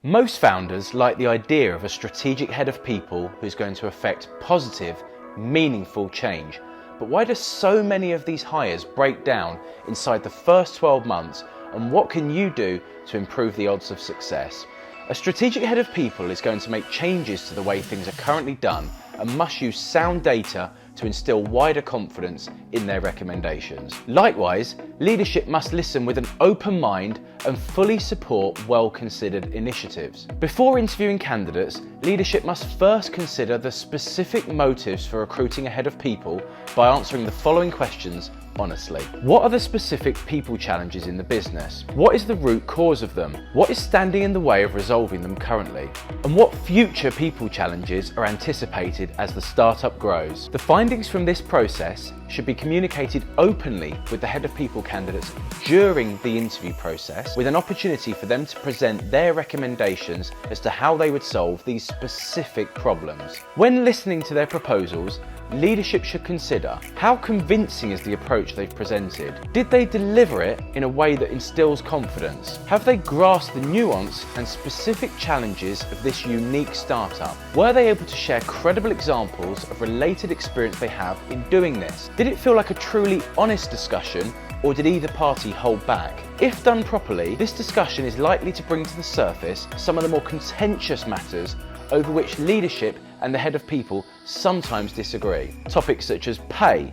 Most founders like the idea of a strategic head of people who's going to affect positive, meaningful change. But why do so many of these hires break down inside the first 12 months, and what can you do to improve the odds of success? A strategic head of people is going to make changes to the way things are currently done and must use sound data to instill wider confidence in their recommendations. Likewise, leadership must listen with an open mind and fully support well-considered initiatives. Before interviewing candidates, leadership must first consider the specific motives for recruiting a head of people by answering the following questions honestly. What are the specific people challenges in the business? What is the root cause of them? What is standing in the way of resolving them currently? And what future people challenges are anticipated as the startup grows? The findings from this process should be communicated openly with the head of people candidates during the interview process, with an opportunity for them to present their recommendations as to how they would solve these specific problems. When listening to their proposals, leadership should consider how convincing is the approach they've presented. Did they deliver it in a way that instills confidence? Have they grasped the nuance and specific challenges of this unique startup? Were they able to share credible examples of related experience they have in doing this? Did it feel like a truly honest discussion, or did either party hold back? If done properly, this discussion is likely to bring to the surface some of the more contentious matters over which leadership and the head of people sometimes disagree. Topics such as pay,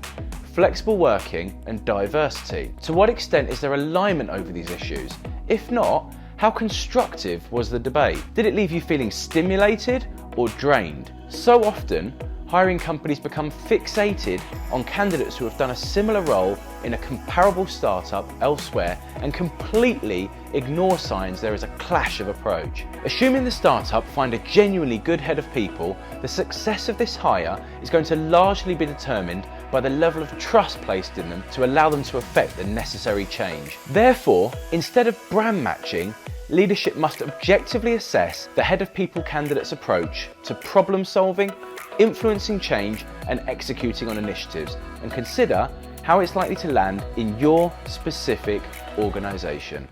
flexible working, and diversity. To what extent is there alignment over these issues? If not, how constructive was the debate? Did it leave you feeling stimulated or drained? So often, hiring companies become fixated on candidates who have done a similar role in a comparable startup elsewhere and completely ignore signs there is a clash of approach. Assuming the startup find a genuinely good head of people, the success of this hire is going to largely be determined by the level of trust placed in them to allow them to effect the necessary change. Therefore, instead of brand matching, leadership must objectively assess the head of people candidate's approach to problem solving, influencing change, and executing on initiatives, and consider how it's likely to land in your specific organisation.